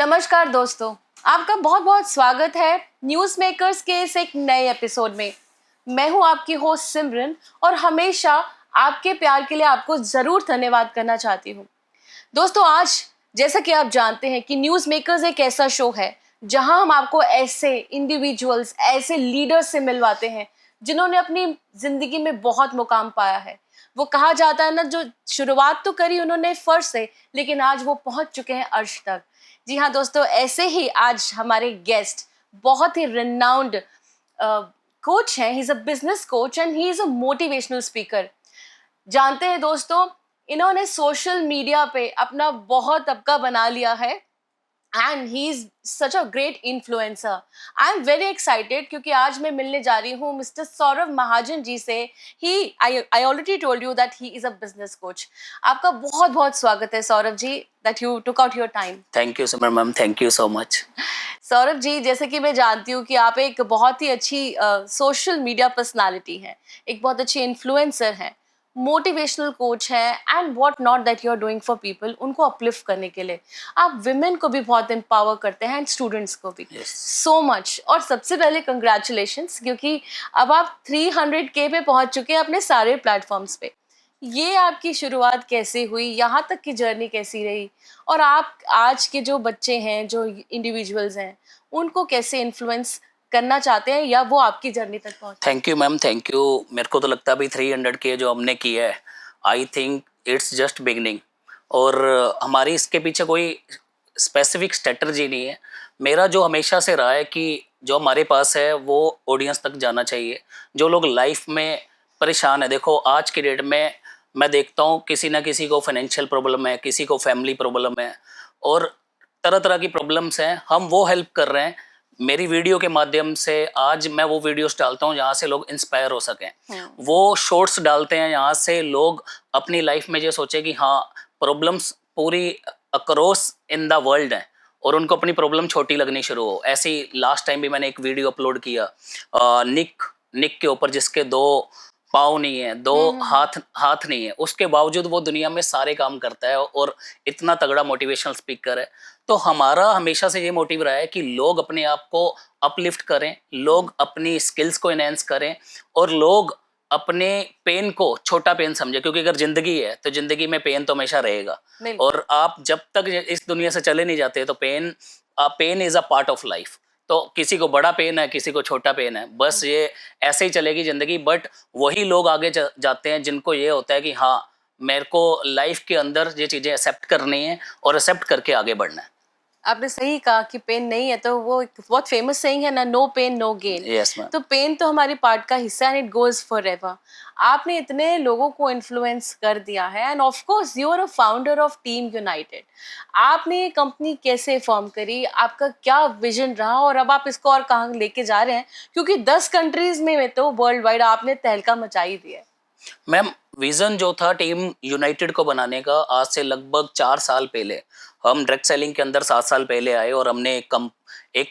नमस्कार दोस्तों, आपका बहुत बहुत स्वागत है न्यूज़ मेकर्स के इस एक नए एपिसोड में। मैं हूं आपकी होस्ट सिमरन और हमेशा आपके प्यार के लिए आपको ज़रूर धन्यवाद करना चाहती हूं। दोस्तों, आज जैसा कि आप जानते हैं कि न्यूज़ मेकर्स एक ऐसा शो है जहां हम आपको ऐसे इंडिविजुअल्स, ऐसे लीडर्स से मिलवाते हैं जिन्होंने अपनी ज़िंदगी में बहुत मुकाम पाया है। वो कहा जाता है ना, जो शुरुआत तो करी उन्होंने फर्श से, लेकिन आज वो पहुंच चुके हैं अर्श तक। जी हाँ दोस्तों, ऐसे ही आज हमारे गेस्ट बहुत ही रिनाउंड कोच हैं। He is a business coach and he is a motivational speaker. जानते हैं दोस्तों, इन्होंने सोशल मीडिया पे अपना बहुत तबका बना लिया है and he is such a great influencer. I am very excited क्योंकि आज मैं मिलने जा रही हूँ मिस्टर सौरभ महाजन जी से। He I already told you that he is a business coach. आपका बहुत बहुत स्वागत है Saurabh ji, that you took out your time. Thank you Simran ma'am, thank you so much. Saurabh ji, जैसे कि मैं जानती हूँ कि आप एक बहुत ही अच्छी सोशल मीडिया पर्सनालिटी हैं, एक बहुत अच्छी इन्फ्लुएंसर हैं, मोटिवेशनल कोच है and what not that you are doing for people, उनको अपलिफ्ट करने के लिए। आप विमेन को भी बहुत एम्पावर करते हैं एंड स्टूडेंट्स को भी सो मच। और सबसे पहले कंग्रेचुलेशंस, क्योंकि अब आप 300K पे पहुंच चुके हैं अपने सारे प्लेटफॉर्म्स पे। ये आपकी शुरुआत कैसे हुई, यहाँ तक की जर्नी कैसी रही, और आप आज के जो बच्चे हैं, जो इंडिविजुअल्स हैं, उनको कैसे इन्फ्लुएंस करना चाहते हैं या वो आपकी जर्नी तक पहुंचे? Thank you ma'am, thank you. मेरे को तो लगता है अभी 300K जो हमने किया है, I think it's just beginning. और हमारी इसके पीछे कोई स्पेसिफिक स्ट्रेटजी नहीं है। मेरा जो हमेशा से रहा है कि जो हमारे पास है वो ऑडियंस तक जाना चाहिए। जो लोग लाइफ में परेशान है, देखो आज की डेट में मैं देखता हूँ किसी ना किसी को फाइनेंशियल प्रॉब्लम है, किसी को फैमिली प्रॉब्लम है, और तरह तरह की प्रॉब्लम्स हैं। हम वो हेल्प कर रहे हैं मेरी वीडियो के माध्यम से। आज मैं वो वीडियोस डालता हूँ जहाँ से लोग इंस्पायर हो सकें। वो शॉर्ट्स डालते हैं यहाँ से लोग अपनी लाइफ में ये सोचे कि हाँ, प्रॉब्लम्स पूरी अक्रॉस इन द वर्ल्ड है और उनको अपनी प्रॉब्लम छोटी लगनी शुरू हो। ऐसे ही लास्ट टाइम भी मैंने एक वीडियो अपलोड किया निक के ऊपर, जिसके 2 पाँव नहीं है, 2 हाथ नहीं है, उसके बावजूद वो दुनिया में सारे काम करता है और इतना तगड़ा मोटिवेशनल स्पीकर है। तो हमारा हमेशा से ये मोटिव रहा है कि लोग अपने आप को अपलिफ्ट करें, लोग अपनी स्किल्स को एनहेंस करें और लोग अपने पेन को छोटा पेन समझे। क्योंकि अगर जिंदगी है तो जिंदगी में पेन तो हमेशा रहेगा, और आप जब तक इस दुनिया से चले नहीं जाते तो pain is a part of life. तो किसी को बड़ा पेन है, किसी को छोटा पेन है, बस ये ऐसे ही चलेगी जिंदगी। बट वही लोग आगे जाते हैं जिनको ये होता है कि हाँ, मेरे को लाइफ के अंदर ये चीजें एक्सेप्ट करनी है और एक्सेप्ट करके आगे बढ़ना है। आपने सही कहा कि पेन नहीं है, तो वो एक बहुत फेमस सेइंग है ना, no pain no gain. Yes ma'am. तो पेन तो हमारी पार्ट का हिस्सा है एंड इट गोज फॉरएवर। आपने इतने लोगों को इन्फ्लुएंस कर दिया है and of course you are a founder of team united. आपने ये कंपनी कैसे फॉर्म करी, आपका क्या विजन रहा, और अब आप इसको और कहाँ लेके जा रहे हैं, क्योंकि 10 कंट्रीज में तो वर्ल्ड वाइड आपने तहलका मचाई दी है। मैम, विजन जो था टीम यूनाइटेड को बनाने का, आज से लगभग 4 साल पहले हम डायरेक्ट सेलिंग के अंदर 7 साल पहले आए और हमने एक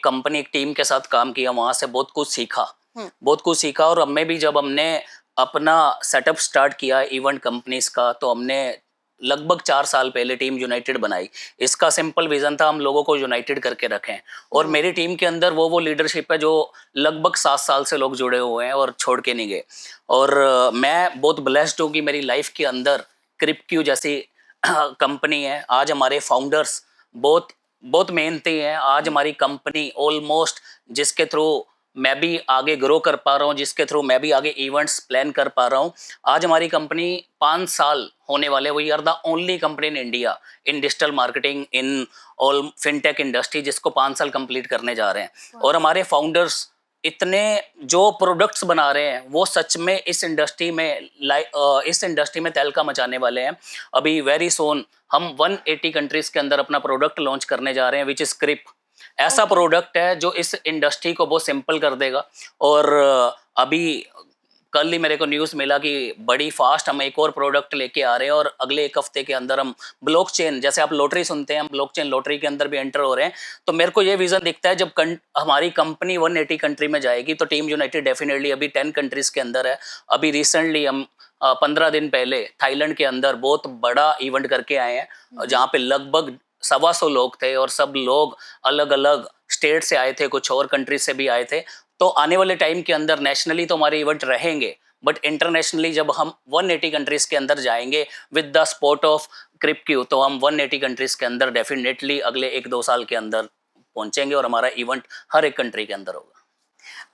कंपनी, एक टीम के साथ काम किया। वहां से बहुत कुछ सीखा और हमें भी जब हमने अपना सेटअप स्टार्ट किया इवेंट कंपनीज का, तो हमने लगभग 4 साल पहले टीम यूनाइटेड बनाई। इसका सिंपल विजन था हम लोगों को यूनाइटेड करके रखें। और मेरी टीम के अंदर वो लीडरशिप है जो लगभग 7 साल से लोग जुड़े हुए हैं और छोड़ के नहीं गए। और मैं बहुत ब्लेस्ड हूँ कि मेरी लाइफ के अंदर क्रिप्क्यू जैसी कंपनी है। आज हमारे फाउंडर्स बहुत बहुत मेहनती हैं। आज हमारी कंपनी ऑलमोस्ट, जिसके थ्रू मैं भी आगे ग्रो कर पा रहा हूँ, जिसके थ्रू मैं भी आगे इवेंट्स प्लान कर पा रहा हूँ। आज हमारी कंपनी 5 साल होने वाले। We are the only company in India in digital marketing in all fintech industry, जिसको 5 साल कंप्लीट करने जा रहे हैं। और हमारे फाउंडर्स इतने जो प्रोडक्ट्स बना रहे हैं वो सच में इस इंडस्ट्री में तहलका मचाने वाले हैं। अभी वेरी सोन हम 180 कंट्रीज के अंदर अपना प्रोडक्ट लॉन्च करने जा रहे हैं, विच इज क्रिप। ऐसा प्रोडक्ट है जो इस इंडस्ट्री को बहुत सिंपल कर देगा। और अभी कल ही मेरे को न्यूज़ मिला कि बड़ी फास्ट हम एक और प्रोडक्ट लेके आ रहे हैं और अगले 1 हफ्ते के अंदर हम ब्लॉकचेन, जैसे आप लॉटरी सुनते हैं, हम ब्लॉकचेन लॉटरी के अंदर भी एंटर हो रहे हैं। तो मेरे को ये विजन दिखता है, जब हमारी कंपनी 180 कंट्री में जाएगी तो टीम यूनाइटेड डेफिनेटली अभी 10 कंट्रीज के अंदर है। अभी रिसेंटली हम 15 दिन पहले थाईलैंड के अंदर बहुत बड़ा इवेंट करके आए हैं, जहाँ पे लगभग 125 लोग थे और सब लोग अलग अलग स्टेट से आए थे, कुछ और कंट्री से भी आए थे। तो आने वाले टाइम के अंदर नेशनली तो हमारे इवेंट रहेंगे, बट इंटरनेशनली जब हम 180 कंट्रीज के अंदर जाएंगे विद द सपोर्ट ऑफ क्रिपक्यू, तो हम 180 कंट्रीज के अंदर डेफिनेटली अगले 1-2 साल के अंदर पहुंचेंगे और हमारा इवेंट हर एक कंट्री के अंदर होगा।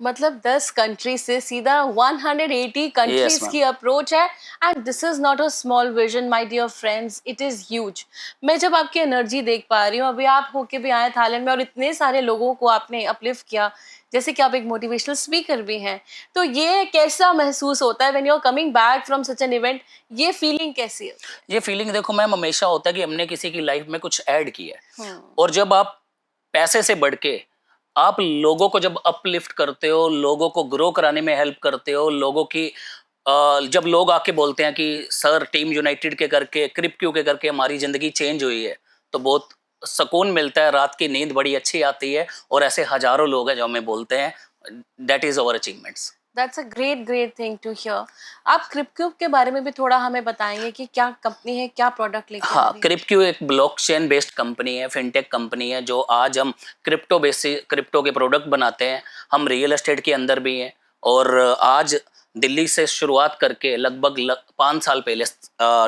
मतलब 10 कंट्री से सीधा 180 Yes, कंट्रीज ma'am. की अप्रोच है। And this is not a small vision my dear friends, it is huge. मैं जब आपकी एनर्जी देख पा रही हूँ, अभी आप होके भी आए थाईलैंड में और इतने सारे लोगों को आपने अपलिफ्ट किया, जैसे कि आप एक मोटिवेशनल स्पीकर भी हैं, तो ये कैसा महसूस होता है when you are coming back from such an event? ये फीलिंग कैसी है? ये फीलिंग देखो मैम हमेशा होता है कि हमने किसी की लाइफ में कुछ ऐड किया है, हम्म। और जब आप पैसे से बढ़ के आप लोगों को जब अपलिफ्ट करते हो, लोगों को ग्रो कराने में हेल्प करते हो, लोगों की जब लोग आके बोलते हैं कि सर टीम यूनाइटेड के करके, क्रिपक्यू के करके हमारी जिंदगी चेंज हुई है, तो बहुत सुकून मिलता है, रात की नींद बड़ी अच्छी आती है। और ऐसे हजारों लोग हैं जो हमें बोलते हैं, that is our achievements. That's a great thing to hear. आप क्रिपक्यूब के बारे में भी थोड़ा हमें बताएंगे कि क्या कंपनी है, क्या प्रोडक्ट लेके आ हाँ, रही है? क्रिपक्यू एक ब्लॉकचेन बेस्ड कंपनी है, फिनटेक कंपनी है, जो आज हम क्रिप्टो के प्रोडक्ट बनाते हैं। हम रियल एस्टेट के अंदर भी हैं, और आज दिल्ली से शुरुआत करके लगभग 5 साल पहले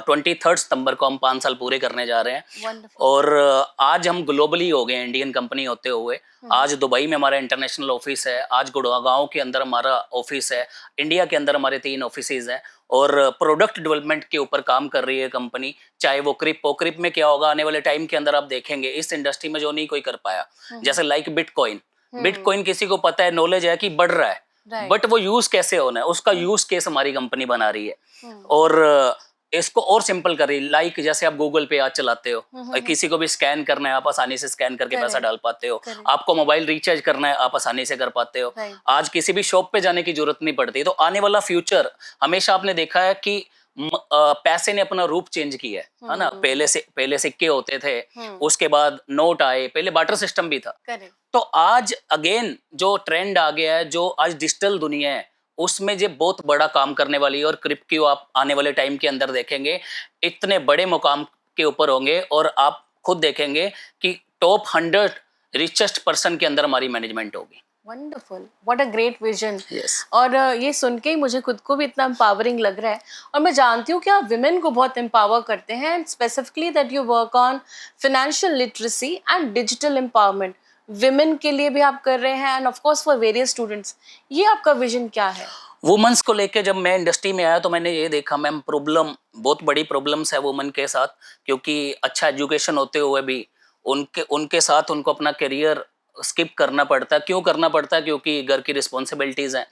23 सितंबर को हम 5 साल पूरे करने जा रहे हैं। वंडरफुल। और आज हम ग्लोबली हो गए, इंडियन कंपनी होते हुए। आज दुबई में हमारा इंटरनेशनल ऑफिस है, आज गुड़गांव के अंदर हमारा ऑफिस है, इंडिया के अंदर हमारे 3 ऑफिसेज हैं, और प्रोडक्ट डेवलपमेंट के ऊपर काम कर रही है कंपनी। चाहे वो क्रिप में क्या होगा आने वाले टाइम के अंदर, आप देखेंगे इस इंडस्ट्री में जो नहीं कोई कर पाया, जैसे लाइक बिटकॉइन किसी को पता है, नॉलेज है कि बढ़ रहा है, राइट। बट वो यूज कैसे होना है उसका यूज केस हमारी कंपनी बना रही है। और इसको और सिंपल कर रही है। लाइक जैसे आप गूगल पे आज चलाते हो, किसी को भी स्कैन करना है आप आसानी से स्कैन करके पैसा Correct. डाल पाते हो। Correct. आपको मोबाइल रिचार्ज करना है आप आसानी से कर पाते हो। Right. आज किसी भी शॉप पे जाने की जरूरत नहीं पड़ती। तो आने वाला फ्यूचर, हमेशा आपने देखा है कि पैसे ने अपना रूप चेंज किया है ना। पहले सिक्के होते थे, उसके बाद नोट आए, पहले बार्टर सिस्टम भी था। करेक्ट। तो आज अगेन जो ट्रेंड आ गया है, जो आज डिजिटल दुनिया है, उसमें ये बहुत बड़ा काम करने वाली है। और क्रिपक्यू आप आने वाले टाइम के अंदर देखेंगे इतने बड़े मुकाम के ऊपर होंगे, और आप खुद देखेंगे कि टॉप 100 रिचेस्ट पर्सन के अंदर हमारी मैनेजमेंट होगी। Wonderful, what a great vision. Yes. और ये सुन के ही मुझे खुद को भी इतना एम्पावरिंग लग रहा है। और मैं जानती हूँ कि आप विमेन को बहुत एम्पावर करते हैं, and specifically that you work on financial literacy and digital empowerment. Women के लिए भी आप कर रहे हैं, and of course for various students. ये आपका विजन क्या है? वुमेन्स को लेके जब मैं इंडस्ट्री में आया तो मैंने ये देखा मैम, बहुत बड़ी प्रॉब्लम्स है वुमेन के साथ, क्योंकि अच्छा एजुकेशन होते हुए भी उनके साथ उनको अपना करियर स्किप करना पड़ता है। क्यों करना पड़ता है? क्योंकि घर की रिस्पॉन्सिबिलिटीज हैं।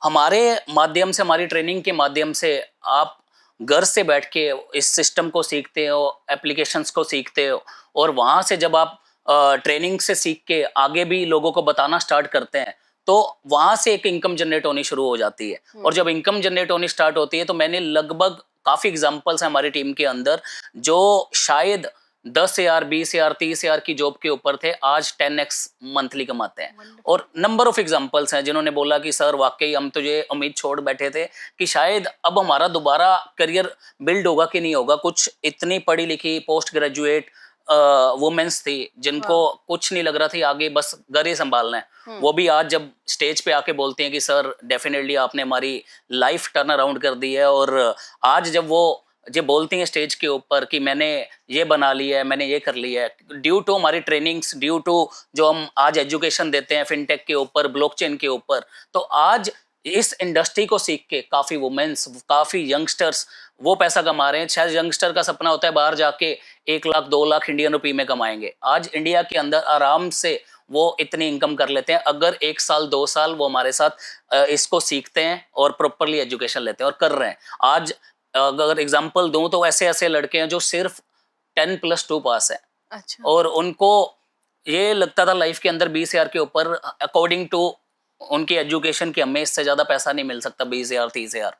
हमारे माध्यम से, हमारी ट्रेनिंग के माध्यम से आप घर से बैठ के इस सिस्टम को सीखते हो, एप्लीकेशंस को सीखते हो, और वहाँ से जब आप ट्रेनिंग से सीख के आगे भी लोगों को बताना स्टार्ट करते हैं, तो वहाँ से एक इनकम जनरेट होनी शुरू हो जाती है। और जब इनकम जनरेट होनी स्टार्ट होती है, तो मैंने लगभग काफ़ी एग्जाम्पल्स हैं हमारी टीम के अंदर, जो शायद 10,000, 20,000, 30,000 की जॉब के ऊपर थे, आज 10x मंथली कमाते हैं। और नंबर ऑफ एग्जांपल्स हैं जिन्होंने बोला कि सर वाकई हम तो ये उम्मीद छोड़ बैठे थे कि शायद अब हमारा दोबारा करियर बिल्ड होगा कि नहीं होगा। कुछ इतनी पढ़ी लिखी पोस्ट ग्रेजुएट वुमेन्स थी जिनको कुछ नहीं लग रहा थी आगे, बस घर ही संभालना है। वो भी आज जब स्टेज पे आके बोलती हैं कि सर डेफिनेटली आपने हमारी लाइफ टर्न अराउंड कर दी है। और आज जब वो ये बोलती हैं स्टेज के ऊपर कि मैंने ये बना लिया है, मैंने ये कर लिया है, ड्यू टू हमारी ट्रेनिंग्स, ड्यू टू जो हम आज एजुकेशन देते हैं फिनटेक के ऊपर, ब्लॉकचेन के ऊपर, तो आज इस इंडस्ट्री को सीख के काफ़ी वुमेन्स, काफ़ी यंगस्टर्स वो पैसा कमा रहे हैं। शायद यंगस्टर का सपना होता है बाहर जाके 1 लाख 2 लाख इंडियन रुपये में कमाएंगे, आज इंडिया के अंदर आराम से वो इतनी इनकम कर लेते हैं अगर 1 साल 2 साल वो हमारे साथ इसको सीखते हैं और प्रॉपरली एजुकेशन लेते हैं, और कर रहे हैं। आज अगर एग्जाम्पल दूं तो ऐसे ऐसे लड़के हैं जो सिर्फ 10+2 पास है। अच्छा। और उनको ये लगता था लाइफ के अंदर 20,000 के ऊपर, अकॉर्डिंग टू उनकी एजुकेशन की, हमें इससे ज़्यादा पैसा नहीं मिल सकता 20,000 30,000।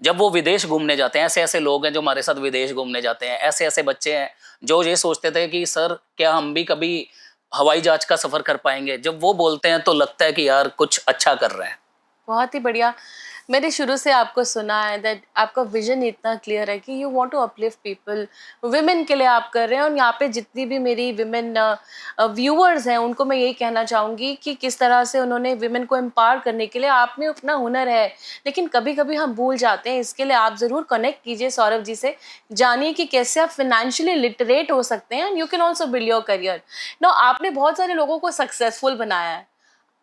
जब वो विदेश घूमने जाते हैं, ऐसे ऐसे लोग हैं जो हमारे साथ विदेश घूमने जाते हैं, ऐसे ऐसे बच्चे हैं जो ये सोचते थे कि सर क्या हम भी कभी हवाई जहाज का सफ़र कर पाएंगे। जब वो बोलते हैं तो लगता है कि यार कुछ अच्छा कर रहे हैं। बहुत ही बढ़िया। मैंने शुरू से आपको सुना है दैट आपका विजन इतना क्लियर है कि you want to uplift people, women के लिए आप कर रहे हैं। और यहाँ पे जितनी भी मेरी विमेन व्यूअर्स हैं उनको मैं यही कहना चाहूँगी कि किस तरह से उन्होंने विमेन को एम्पावर करने के लिए आप में अपना हुनर है, लेकिन कभी कभी हम भूल जाते हैं। इसके लिए आप ज़रूर कनेक्ट कीजिए सौरभ जी से, जानिए कि कैसे आप फाइनेंशियली लिटरेट हो सकते हैं and you can also build your career. No, आपने बहुत सारे लोगों को सक्सेसफुल बनाया है।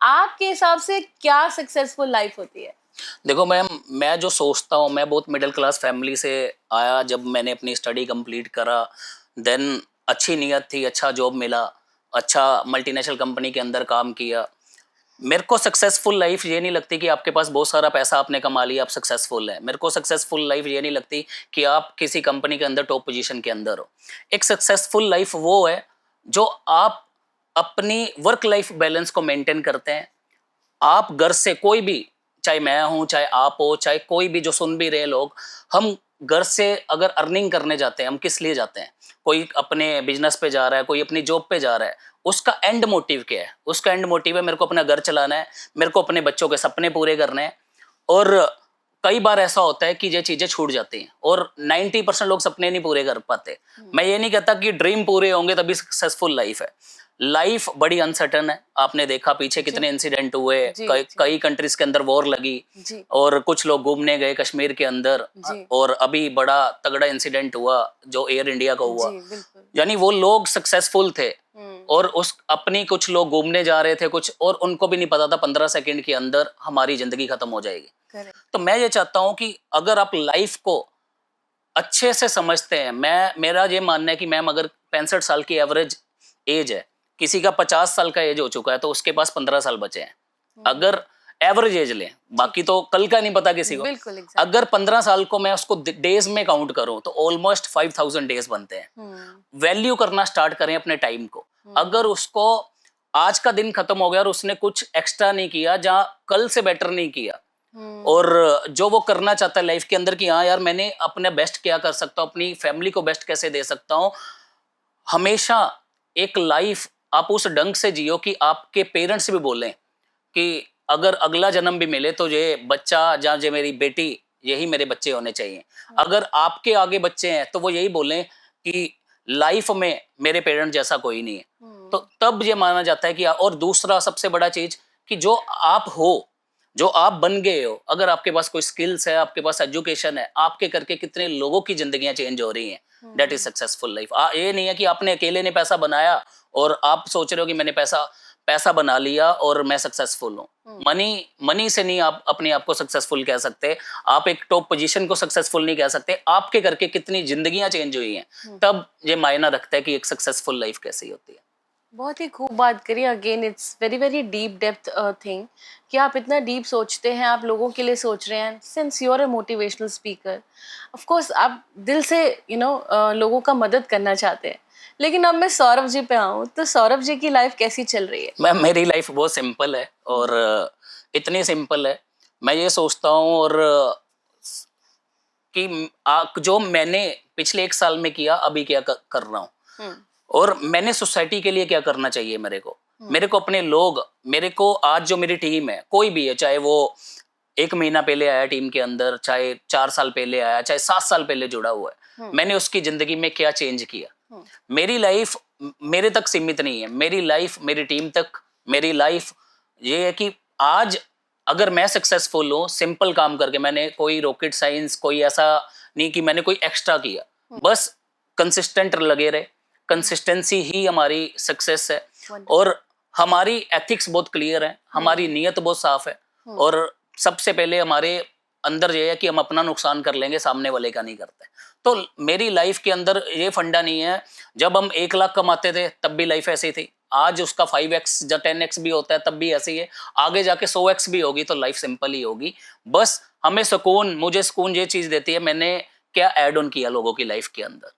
आपके हिसाब से क्या सक्सेसफुल लाइफ होती है? देखो मैम, मैं जो सोचता हूँ, मैं बहुत मिडिल क्लास फैमिली से आया। जब मैंने अपनी स्टडी कंप्लीट करा, देन अच्छी नीयत थी, अच्छा जॉब मिला, अच्छा मल्टीनेशनल कंपनी के अंदर काम किया। मेरे को सक्सेसफुल लाइफ ये नहीं लगती कि आपके पास बहुत सारा पैसा आपने कमा लिया, आप सक्सेसफुल है। मेरे को सक्सेसफुल लाइफ ये नहीं लगती कि आप किसी कंपनी के अंदर टॉप पोजीशन के अंदर हो। एक सक्सेसफुल लाइफ वो है जो आप अपनी वर्क लाइफ बैलेंस को मेंटेन करते हैं। आप घर से, कोई भी, चाहे मैं हूं, चाहे आप हो, चाहे कोई भी जो सुन भी रहे लोग, हम घर से अगर अर्निंग करने जाते हैं, हम किस लिए जाते हैं? कोई अपने बिजनेस पे जा रहा है, कोई अपनी जॉब पे जा रहा है। उसका एंड मोटिव क्या है? उसका एंड मोटिव है मेरे को अपना घर चलाना है, मेरे को अपने बच्चों के सपने पूरे करने हैं। और कई बार ऐसा होता है कि ये चीजें छूट जाती हैं और 90% लोग सपने नहीं पूरे कर पाते। मैं ये नहीं कहता कि ड्रीम पूरे होंगे तभी सक्सेसफुल लाइफ है। लाइफ बड़ी अनसर्टन है। आपने देखा पीछे कितने इंसिडेंट हुए, कई कंट्रीज के अंदर वॉर लगी और कुछ लोग घूमने गए कश्मीर के अंदर, और अभी बड़ा तगड़ा इंसिडेंट हुआ जो एयर इंडिया का हुआ। यानी वो लोग सक्सेसफुल थे और उस अपनी, कुछ लोग घूमने जा रहे थे कुछ, और उनको भी नहीं पता था 15 सेकंड के अंदर हमारी जिंदगी खत्म हो जाएगी। तो मैं ये चाहता हूं कि अगर आप लाइफ को अच्छे से समझते हैं, मेरा ये मानना है कि मैम, अगर 65 साल की एवरेज एज है, किसी का 50 साल का एज हो चुका है, तो उसके पास 15 साल बचे हैं। अगर एवरेज एज लें, बाकी तो कल का नहीं पता किसी को। अगर 15 साल को मैं उसको डेज में काउंट करूं तो ऑलमोस्ट 5000 डेज बनते हैं। वैल्यू करना स्टार्ट करें अपने टाइम को। अगर उसको आज का दिन खत्म हो गया और उसने कुछ एक्स्ट्रा नहीं किया, जहां कल से बेटर नहीं किया, और जो वो करना चाहता है लाइफ के अंदर कि हाँ यार, मैंने अपने बेस्ट क्या कर सकता हूँ, अपनी फैमिली को बेस्ट कैसे दे सकता हूँ, हमेशा एक लाइफ आप उस ढंग से जियो कि आपके पेरेंट्स भी बोलें कि अगर अगला जन्म भी मिले तो ये बच्चा, जहाँ ये मेरी बेटी, यही मेरे बच्चे होने चाहिए। अगर आपके आगे बच्चे हैं तो वो यही बोलें कि लाइफ में मेरे पेरेंट जैसा कोई नहीं है। तो तब ये माना जाता है कि, और दूसरा सबसे बड़ा चीज, कि जो आप हो, जो आप बन गए हो, अगर आपके पास कोई स्किल्स है, आपके पास एजुकेशन है, आपके करके कितने लोगों की जिंदगियां चेंज हो रही हैं। That is successful life. ये नहीं है कि आपने अकेले ने पैसा बनाया और आप सोच रहे हो कि मैंने पैसा बना लिया और मैं सक्सेसफुल हूँ। मनी से नहीं आप अपने आप को सक्सेसफुल कह सकते। आप एक टॉप पोजीशन को सक्सेसफुल नहीं कह सकते। आपके करके कितनी जिंदगियां चेंज हुई हैं, तब ये मायना रखता है कि एक सक्सेसफुल लाइफ कैसी होती है। बहुत ही खूब बात करी। Again it's very very deep depth thing कि आप इतना डीप सोचते हैं, आप लोगों के लिए सोच रहे हैं। Since you are a motivational speaker, of course आप दिल से लोगों का मदद करना चाहते हैं। लेकिन अब मैं सौरभ जी पे आऊँ तो सौरभ जी की लाइफ कैसी चल रही है? मैम, मेरी लाइफ बहुत सिंपल है, और इतनी सिंपल है, मैं ये सोचता हूँ और कि जो मैंने पिछले 1 साल में किया, अभी क्या कर रहा हूँ, और मैंने सोसाइटी के लिए क्या करना चाहिए। मेरे को अपने लोग, मेरे को आज जो मेरी टीम है, कोई भी है, चाहे वो 1 महीना पहले आया टीम के अंदर, चाहे 4 साल पहले आया, चाहे 7 साल पहले जुड़ा हुआ है, मैंने उसकी जिंदगी में क्या चेंज किया। मेरी लाइफ मेरे तक सीमित नहीं है, मेरी लाइफ मेरी टीम तक। मेरी लाइफ ये है कि आज अगर मैं सक्सेसफुल हूँ सिंपल काम करके, मैंने कोई रॉकेट साइंस, कोई ऐसा नहीं कि मैंने कोई एक्स्ट्रा किया, बस कंसिस्टेंट लगे रहे। कंसिस्टेंसी ही हमारी सक्सेस है, और हमारी एथिक्स बहुत क्लियर है, हमारी नीयत बहुत साफ है, और सबसे पहले हमारे अंदर ये है कि हम अपना नुकसान कर लेंगे, सामने वाले का नहीं करते। तो मेरी लाइफ के अंदर ये फंडा नहीं है। जब हम 1 लाख कमाते थे तब भी लाइफ ऐसी थी, आज उसका 5x या 10x भी होता है तब भी ऐसी है, आगे जाके 100x भी होगी, तो लाइफ सिंपल ही होगी। बस हमें सुकून, मुझे सुकून ये चीज देती है, मैंने क्या ऐड ऑन किया लोगों की लाइफ के अंदर।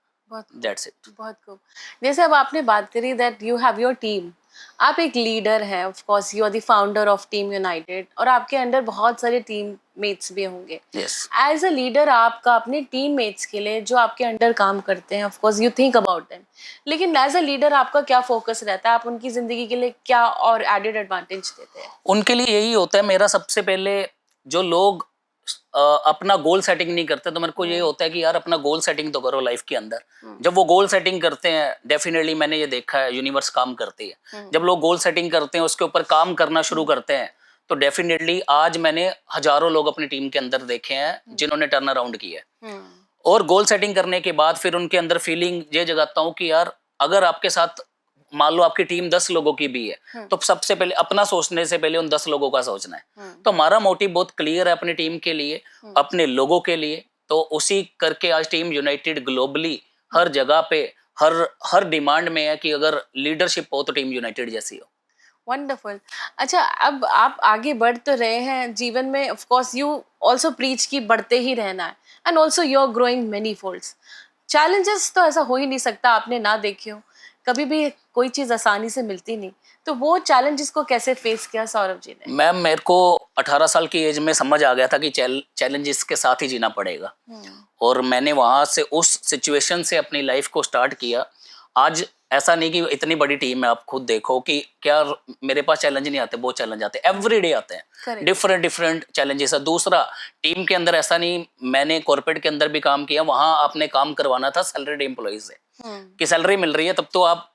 That's it. बहुत खूब। जैसे अब आपने बात करी that you have your team, आप एक लीडर हैं, of course you are the founder of team united, और आपके अंडर बहुत सारे टीम मेट्स भी होंगे। एज अ लीडर आपका अपने टीम मेट्स के लिए जो आपके अंडर काम करते हैं, of course you think about them, लेकिन एज अ लीडर आपका क्या फोकस रहता है? आप उनकी जिंदगी के लिए क्या और एडेड एडवांटेज देते हैं? उनके लिए यही होता है, मेरा सबसे पहले, जो लोग अपना गोल सेटिंग नहीं करते तो मेरे को ये होता है कि यार अपना गोल सेटिंग तो करो लाइफ के अंदर। जब वो गोल सेटिंग करते हैं, डेफिनेटली मैंने ये देखा है यूनिवर्स काम करती है। जब लोग गोल सेटिंग करते हैं, उसके ऊपर काम करना शुरू करते हैं, तो डेफिनेटली आज मैंने हजारों लोग अपनी टीम के अंदर देखे हैं जिन्होंने टर्न अराउंड किया है। और गोल सेटिंग करने के बाद फिर उनके अंदर फीलिंग ये जगाता हूँ कि यार अगर आपके साथ मान लो आपकी टीम 10 लोगों की भी है, तो सबसे पहले अपना सोचने से पहले उन 10 लोगों का सोचना है। तो हमारा मोटिव बहुत क्लियर है अपनी टीम के लिए, अपने लोगों के लिए। तो उसी करके आज टीम यूनाइटेड ग्लोबली हर जगह पे हर डिमांड में है कि अगर लीडरशिप हो तो टीम यूनाइटेड जैसी हो। वंडरफुल। अच्छा, अब आप आगे बढ़ तो रहे हैं जीवन में, of course you also preach की बढ़ते ही रहना है, and also you are growing many folds. Challenges तो ऐसा हो ही नहीं सकता आपने ना देखे हो, कभी भी कोई चीज़ आसानी से मिलती नहीं। तो वो चैलेंजेस को कैसे फेस किया सौरभ जी ने? मैम, मेरे को 18 साल की एज में समझ आ गया था कि चैलेंजेस के साथ ही जीना पड़ेगा। और मैंने वहां से उस सिचुएशन से अपनी लाइफ को स्टार्ट किया। आज ऐसा नहीं कि इतनी बड़ी टीम है, आप खुद देखो कि क्या मेरे पास चैलेंज नहीं आते, बहुत चैलेंज आते हैं, एवरीडे आते हैं, डिफरेंट चैलेंजेस है। दूसरा, टीम के अंदर ऐसा नहीं, मैंने कॉर्पोरेट के अंदर भी काम किया, वहां आपने काम करवाना था सैलरीड एम्प्लॉय से कि सैलरी मिल रही है, तब तो आप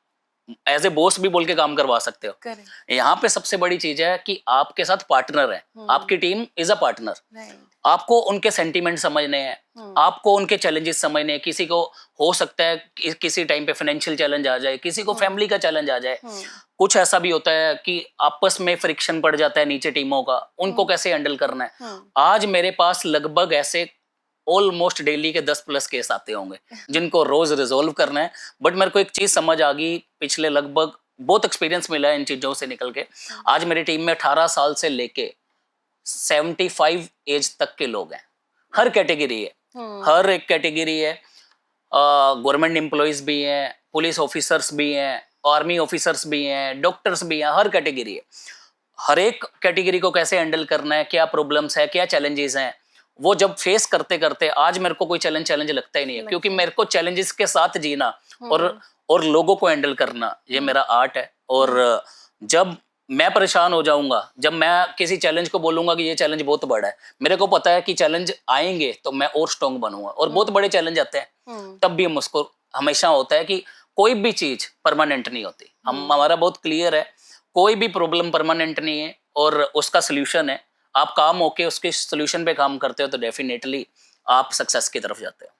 एज ए बॉस भी बोल के काम करवा सकते हो। यहाँ पे सबसे बड़ी चीज है कि आपके साथ पार्टनर है, आपकी टीम इज अ पार्टनर। आपको उनके सेंटीमेंट समझने हैं, आपको उनके चैलेंजेस समझने हैं। किसी को हो सकता है कि किसी टाइम पे फाइनेंशियल चैलेंज आ जाए, किसी को फैमिली का चैलेंज आ जाए, कुछ ऐसा भी होता है कि आपस में फ्रिक्शन पड़ जाता है नीचे टीमों का, उनको कैसे हैंडल करना है। आज मेरे पास लगभग ऐसे ऑलमोस्ट डेली के 10+ केस आते होंगे जिनको रोज रिजोल्व करना है। बट मेरे को एक चीज समझ आ गई, पिछले लगभग बहुत एक्सपीरियंस मिला है इन चीजों से निकल के। आज मेरी टीम में 18 साल से लेके 75 एज तक के लोग हैं, हर कैटेगरी है, हर एक कैटेगरी है। गवर्नमेंट एम्प्लॉयज भी हैं, पुलिस ऑफिसर्स भी हैं, आर्मी ऑफिसर्स भी हैं, डॉक्टर्स भी हैं, हर कैटेगरी है। हर एक कैटेगरी को कैसे हैंडल करना है, क्या प्रॉब्लम्स है, क्या चैलेंजेस हैं, वो जब फेस करते करते आज मेरे को कोई चैलेंज लगता ही नहीं है, क्योंकि मेरे को चैलेंजेस के साथ जीना और लोगों को हैंडल करना ये मेरा आर्ट है। और जब मैं परेशान हो जाऊंगा, जब मैं किसी चैलेंज को बोलूंगा कि ये चैलेंज बहुत बड़ा है, मेरे को पता है कि चैलेंज आएंगे तो मैं और स्ट्रॉन्ग बनूंगा। और बहुत बड़े चैलेंज आते हैं तब भी हम उसको, हमेशा होता है कि कोई भी चीज परमानेंट नहीं होती। हमारा बहुत क्लियर है, कोई भी प्रॉब्लम परमानेंट नहीं है और उसका सोल्यूशन है। आप काम होके उसके सोल्यूशन पे काम करते हो तो डेफिनेटली आप सक्सेस की तरफ जाते हो।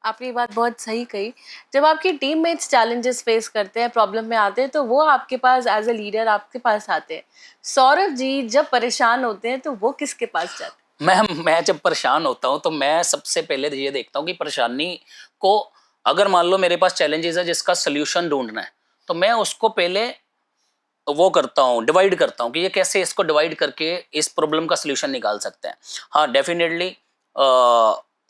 आपने ये बात बहुत सही कही। जब आपकी टीममेट्स चैलेंजेस फेस करते हैं, प्रॉब्लम में आते हैं, तो वो आपके पास एज ए लीडर आपके पास आते हैं। सौरभ जी जब परेशान होते हैं तो वो किसके पास जाते हैं? मैं जब परेशान होता हूँ तो मैं सबसे पहले ये देखता हूँ कि परेशानी को, अगर मान लो मेरे पास चैलेंजेस है जिसका सोल्यूशन ढूंढना है, तो मैं उसको पहले वो करता हूँ, डिवाइड करता हूँ कि ये कैसे इसको डिवाइड करके इस प्रॉब्लम का सोल्यूशन निकाल सकते हैं। हाँ, डेफिनेटली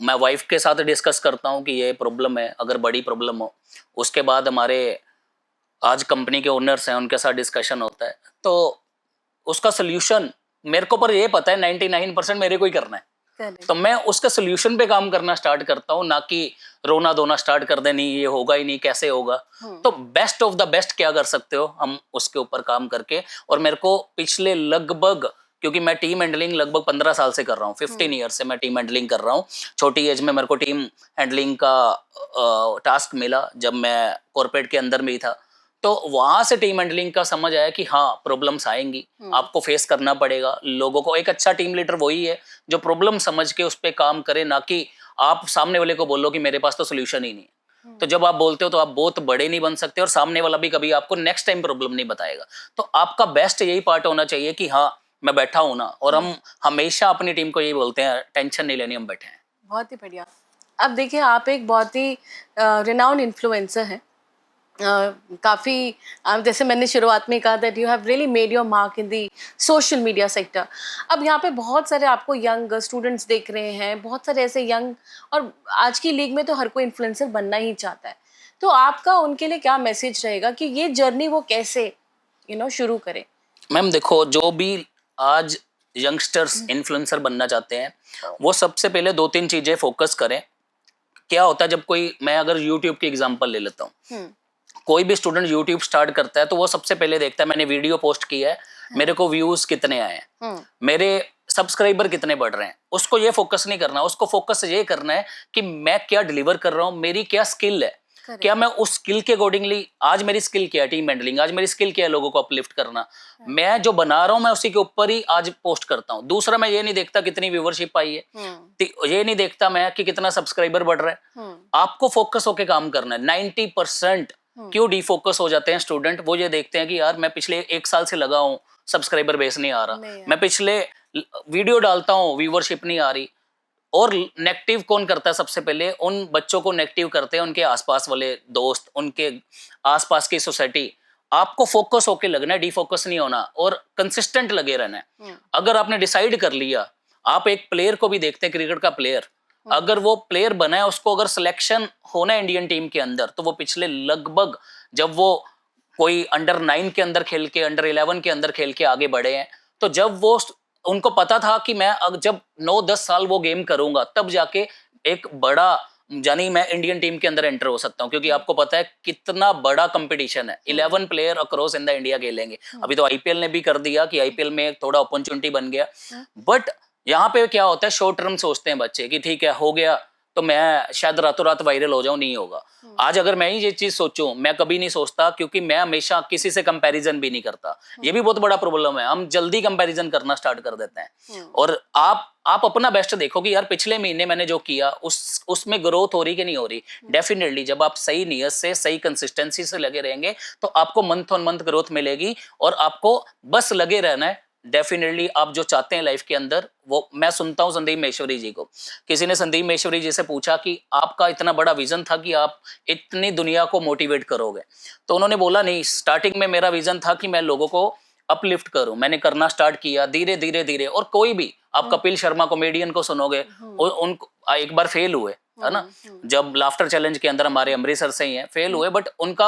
मैं वाइफ के साथ डिस्कस करता हूँ कि ये प्रॉब्लम है, अगर बड़ी प्रॉब्लम हो। उसके बाद हमारे आज कंपनी के ओनर्स हैं, उनके साथ डिस्कशन होता है, तो उसका सोल्यूशन मेरे को पर ये पता है 99% मेरे को ही करना है। तो मैं उसके सोल्यूशन पे काम करना स्टार्ट करता हूँ, ना कि रोना धोना स्टार्ट कर दे, नहीं ये होगा ही नहीं, कैसे होगा। तो बेस्ट ऑफ द बेस्ट क्या कर सकते हो, हम उसके ऊपर काम करके। और मेरे को पिछले लगभग, क्योंकि मैं टीम हैंडलिंग लगभग 15 साल से कर रहा हूँ, 15 ईयर से मैं टीम हैंडलिंग कर रहा हूँ। छोटी एज में मेरे को टीम हैंडलिंग का टास्क मिला जब मैं कॉर्पोरेट के अंदर में ही था। तो वहां से टीम हैंडलिंग का समझ आया कि हाँ, प्रॉब्लम्स आएंगी, आपको फेस करना पड़ेगा। लोगों को, एक अच्छा टीम लीडर वही है जो प्रॉब्लम समझ के उस पर काम करे, ना कि आप सामने वाले को बोलो कि मेरे पास तो सोल्यूशन ही नहीं है। तो जब आप बोलते हो तो आप बहुत बड़े नहीं बन सकते, और सामने वाला भी कभी आपको नेक्स्ट टाइम प्रॉब्लम नहीं बताएगा। तो आपका बेस्ट यही पार्ट होना चाहिए कि हाँ, मैं बैठा हूं ना। और हम हमेशा अपनी टीम को यही बोलते हैं, टेंशन नहीं लेनी, हम बैठे हैं। बहुत ही बढ़िया। अब देखिए, आप एक बहुत ही रिनाउंड इन्फ्लुएंसर हैं। काफ़ी जैसे मैंने शुरुआत में कहा that you have really made your mark in the social media sector. अब यहाँ पे बहुत सारे आपको यंग स्टूडेंट्स देख रहे हैं, बहुत सारे ऐसे यंग, और आज की लीग में तो हर कोई इन्फ्लुएंसर बनना ही चाहता है। तो आपका उनके लिए क्या मैसेज रहेगा कि ये जर्नी वो कैसे शुरू करें? मैम देखो, जो भी आज यंगस्टर्स इन्फ्लुएंसर बनना चाहते हैं, वो सबसे पहले 2-3 चीजें फोकस करें। क्या होता है जब कोई, मैं अगर यूट्यूब की एग्जांपल ले लेता हूँ, कोई भी स्टूडेंट यूट्यूब स्टार्ट करता है तो वो सबसे पहले देखता है मैंने वीडियो पोस्ट किया है, मेरे को व्यूज कितने आए हैं, मेरे सब्सक्राइबर कितने बढ़ रहे हैं। उसको ये फोकस नहीं करना, उसको फोकस ये करना है कि मैं क्या डिलीवर कर रहा हूँ, मेरी क्या स्किल है, क्या मैं उस स्किल के अकॉर्डिंगली, आज मेरी स्किल क्या है टीम हैंडलिंग, आज मेरी स्किल क्या है लोगों को अपलिफ्ट करना, मैं जो बना रहा हूं मैं उसी के ऊपर ही आज पोस्ट करता हूं। दूसरा मैं ये नहीं देखता कितनी व्यूवरशिप आई है, ये नहीं देखता मैं कि कितना सब्सक्राइबर बढ़ रहा है। आपको फोकस होकर काम करना है। 90% क्यों डिफोकस हो जाते हैं स्टूडेंट, वो ये देखते हैं कि यार मैं पिछले 1 साल से लगा हूं, सब्सक्राइबर बेस नहीं आ रहा, मैं पिछले वीडियो डालता हूं, व्यूवरशिप नहीं आ रही। और नेगेटिव कौन करता है सबसे पहले, उन बच्चों को नेगेटिव करते हैं उनके आसपास वाले दोस्त, उनके आसपास की सोसाइटी। आपको फोकस होके लगना है, डिफोकस नहीं होना और कंसिस्टेंट लगे रहना है। अगर आपने डिसाइड कर लिया, आप एक प्लेयर को भी देखते हैं, क्रिकेट का प्लेयर, अगर वो प्लेयर बना है, उसको अगर सिलेक्शन होना है इंडियन टीम के अंदर, तो वो पिछले लगभग, जब वो कोई अंडर 9 के अंदर खेल के, अंडर 11 के अंदर खेल के आगे बढ़े हैं, तो जब वो, उनको पता था कि मैं जब 9-10 साल वो गेम करूंगा तब जाके एक बड़ा, यानी मैं इंडियन टीम के अंदर एंटर हो सकता हूं, क्योंकि आपको पता है कितना बड़ा कंपटीशन है। 11 player across in the India खेलेंगे। अभी तो आईपीएल ने भी कर दिया कि आईपीएल में थोड़ा अपॉर्चुनिटी बन गया, बट यहाँ पे क्या होता है, शॉर्ट टर्म सोचते हैं बच्चे कि ठीक है हो गया तो मैं शायद रातों रात वायरल हो जाऊं, नहीं होगा। आज अगर मैं ही ये चीज सोचूं, मैं कभी नहीं सोचता, क्योंकि मैं हमेशा किसी से कंपैरिजन भी नहीं करता। ये भी बहुत बड़ा प्रॉब्लम है, हम जल्दी कंपैरिजन करना स्टार्ट कर देते हैं। और आप अपना बेस्ट देखो कि यार पिछले महीने मैंने जो किया उसमें ग्रोथ हो रही कि नहीं हो रही। डेफिनेटली जब आप सही नियत से, सही कंसिस्टेंसी से लगे रहेंगे तो आपको मंथ ऑन मंथ ग्रोथ मिलेगी, और आपको बस लगे रहना है। डेफिनेटली आप जो चाहते हैं लाइफ के अंदर, वो मैं सुनता हूं संदीप महेश्वरी जी को, किसी ने संदीप महेश्वरी जी से पूछा कि आपका इतना बड़ा विजन था कि आप इतनी दुनिया को मोटिवेट करोगे, तो उन्होंने बोला नहीं, स्टार्टिंग में मेरा विजन था कि मैं लोगों को अपलिफ्ट करूं। मैंने करना स्टार्ट किया धीरे धीरे धीरे, और कोई भी, आप कपिल शर्मा कॉमेडियन को सुनोगे, उनको एक बार फेल हुए, है ना, जब लाफ्टर चैलेंज के अंदर, हमारे अमृतसर से ही हैं, फेल हुए, बट उनका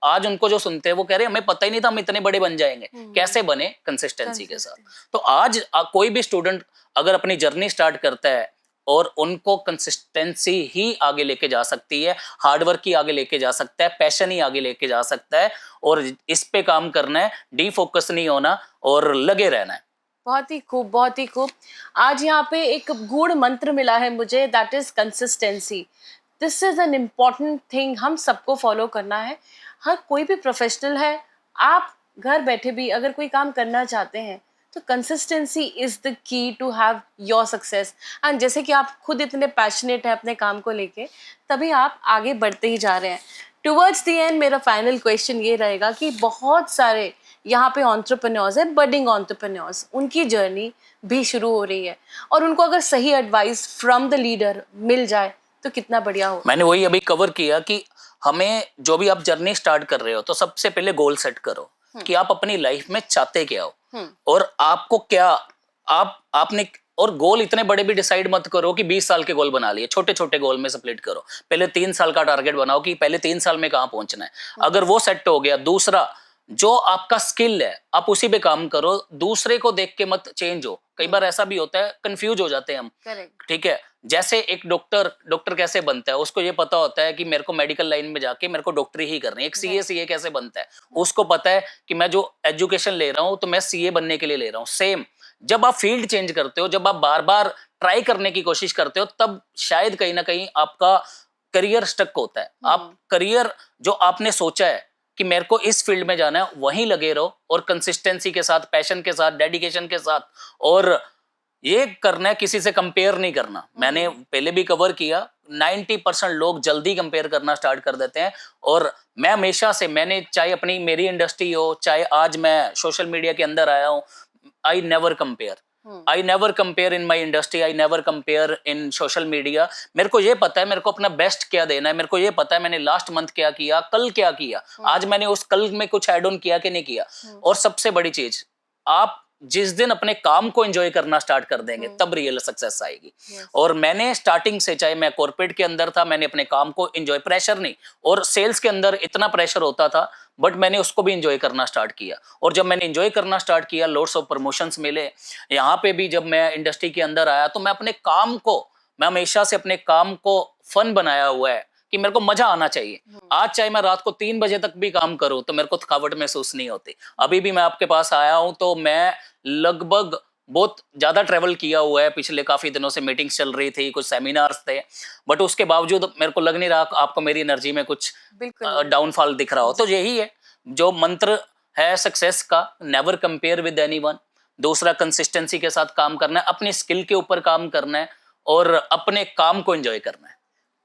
आज उनको जो सुनते हैं वो कह रहे हैं हमें पता ही नहीं था हम इतने बड़े बन जाएंगे। कैसे बने? कंसिस्टेंसी के साथ। तो आज कोई भी स्टूडेंट अगर अपनी जर्नी स्टार्ट करता है, और उनको कंसिस्टेंसी ही आगे लेके जा सकती है, हार्डवर्क ही आगे लेके जा सकता है, पैशन ही आगे लेके जा सकता है, और इस पे काम करना है, डिफोकस नहीं होना और लगे रहना है। बहुत ही खूब, बहुत ही खूब। आज यहाँ पे एक गूढ़ मंत्र मिला है मुझे, that is consistency. This is an important thing, हम सबको फॉलो करना है। हर कोई भी प्रोफेशनल है, आप घर बैठे भी अगर कोई काम करना चाहते हैं तो consistency is the key to have your success. And जैसे कि आप खुद इतने पैशनेट हैं अपने काम को लेके, तभी आप आगे बढ़ते ही जा रहे हैं। टुवर्ड्स द एंड मेरा फाइनल क्वेश्चन ये रहेगा कि बहुत सारे यहाँ पे एंटरप्रेन्योर्स हैं, बडिंग एंटरप्रेन्योर्स, उनकी जर्नी भी शुरू हो रही है, और उनको अगर सही एडवाइस फ्रॉम द लीडर मिल जाए तो कितना बढ़िया हो। मैंने वही अभी कवर किया कि हमें, जो भी आप जर्नी स्टार्ट कर रहे हो, तो सबसे पहले गोल सेट करो कि आप अपनी लाइफ में चाहते क्या हो, और आपको क्या, आपने, और गोल इतने बड़े भी डिसाइड मत करो कि 20 साल के गोल बना लिए, छोटे छोटे गोल में स्प्लिट करो। पहले 3 साल का टारगेट बनाओ कि पहले 3 साल में कहां पहुंचना है। अगर वो सेट हो गया, दूसरा जो आपका स्किल है आप उसी पे काम करो, दूसरे को देख के मत चेंज हो। कई बार ऐसा भी होता है, कंफ्यूज हो जाते हैं हम, ठीक है। जैसे एक डॉक्टर कैसे बनता है, उसको ये पता होता है कि मेरे को मेडिकल लाइन में जाके मेरे को डॉक्टरी ही करनी है। एक सीए कैसे बनता है, उसको पता है कि मैं जो एजुकेशन ले रहा हूं तो मैं सीए बनने के लिए ले रहा हूं। सेम जब आप फील्ड चेंज करते हो, जब आप बार बार ट्राई करने की कोशिश करते हो, तब शायद कहीं ना कहीं आपका करियर स्टक होता है। आप करियर जो आपने सोचा है कि मेरे को इस फील्ड में जाना है, वहीं लगे रहो, और कंसिस्टेंसी के साथ, पैशन के साथ, डेडिकेशन के साथ, और ये करना है, किसी से कंपेयर नहीं करना। मैंने पहले भी कवर किया, 90% लोग जल्दी कंपेयर करना स्टार्ट कर देते हैं, और मैं हमेशा से, मैंने चाहे अपनी, मेरी इंडस्ट्री हो, चाहे आज मैं सोशल मीडिया के अंदर आया हूं, I never compare in my industry, I never compare in social media. मेरे को ये पता है मेरे को अपना बेस्ट क्या देना है, मेरे को ये पता है मैंने लास्ट मंथ क्या किया, कल क्या किया, आज मैंने उस कल में कुछ ऐड ऑन किया कि नहीं किया। और सबसे बड़ी चीज, आप जिस दिन अपने काम को एंजॉय करना स्टार्ट कर देंगे, तब रियल सक्सेस आएगी। और मैंने स्टार्टिंग से, चाहे मैं कॉर्पोरेट के अंदर था, मैंने अपने काम को एंजॉय, प्रेशर नहीं, और सेल्स के अंदर इतना प्रेशर होता था, बट मैंने उसको भी एंजॉय करना स्टार्ट किया। और जब मैंने एंजॉय करना स्टार्ट किया, लॉट्स ऑफ प्रमोशंस मिले। यहाँ पे भी जब मैं इंडस्ट्री के अंदर आया, तो मैं अपने काम को, मैं हमेशा से अपने काम को फन बनाया हुआ है कि कि मेरे को मजा आना चाहिए। आज चाहे मैं रात को 3 बजे तक भी काम करूं तो मेरे को थकावट महसूस नहीं होती। अभी भी मैं आपके पास आया हूं तो मैं लगभग बहुत ज्यादा ट्रेवल किया हुआ है, पिछले काफी दिनों से मीटिंग्स चल रही थी, कुछ सेमिनार्स थे, बट उसके बावजूद मेरे को लग नहीं रहा आपको मेरी एनर्जी में कुछ बिल्कुल डाउनफॉल दिख रहा हो। तो यही है जो मंत्र है सक्सेस का, नेवर कंपेयर विद एनीवन। दूसरा, कंसिस्टेंसी के साथ काम करना है, अपनी स्किल के ऊपर काम करना है और अपने काम को एंजॉय करना है।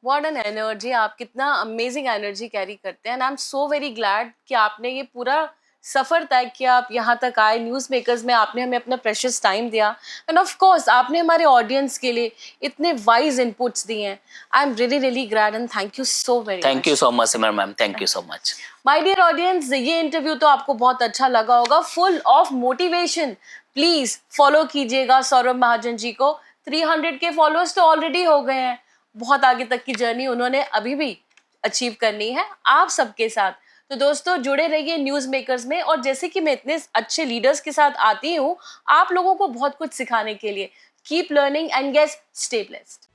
व्हाट एन एनर्जी, आप कितना अमेजिंग एनर्जी कैरी करते हैं and I am so very glad कि आपने ये पूरा सफ़र तय किया, आप यहाँ तक आए न्यूज़ मेकर्स में, आपने हमें अपना प्रेशियस टाइम दिया एंड ऑफ कोर्स आपने हमारे ऑडियंस के लिए इतने वाइज इनपुट्स दिए हैं। I am really really glad and thank you so very thank you so much Simar ma'am, thank you so much. My dear audience, ये इंटरव्यू तो आपको बहुत अच्छा लगा होगा, full of motivation. Please follow कीजिएगा सौरभ महाजन जी को। 300 के फॉलोअर्स तो ऑलरेडी हो गए हैं, बहुत आगे तक की जर्नी उन्होंने अभी भी अचीव करनी है आप सबके साथ। तो दोस्तों जुड़े रहिए न्यूज़ मेकर्स में, और जैसे कि मैं इतने अच्छे लीडर्स के साथ आती हूँ आप लोगों को बहुत कुछ सिखाने के लिए। Keep learning and guess stay blessed.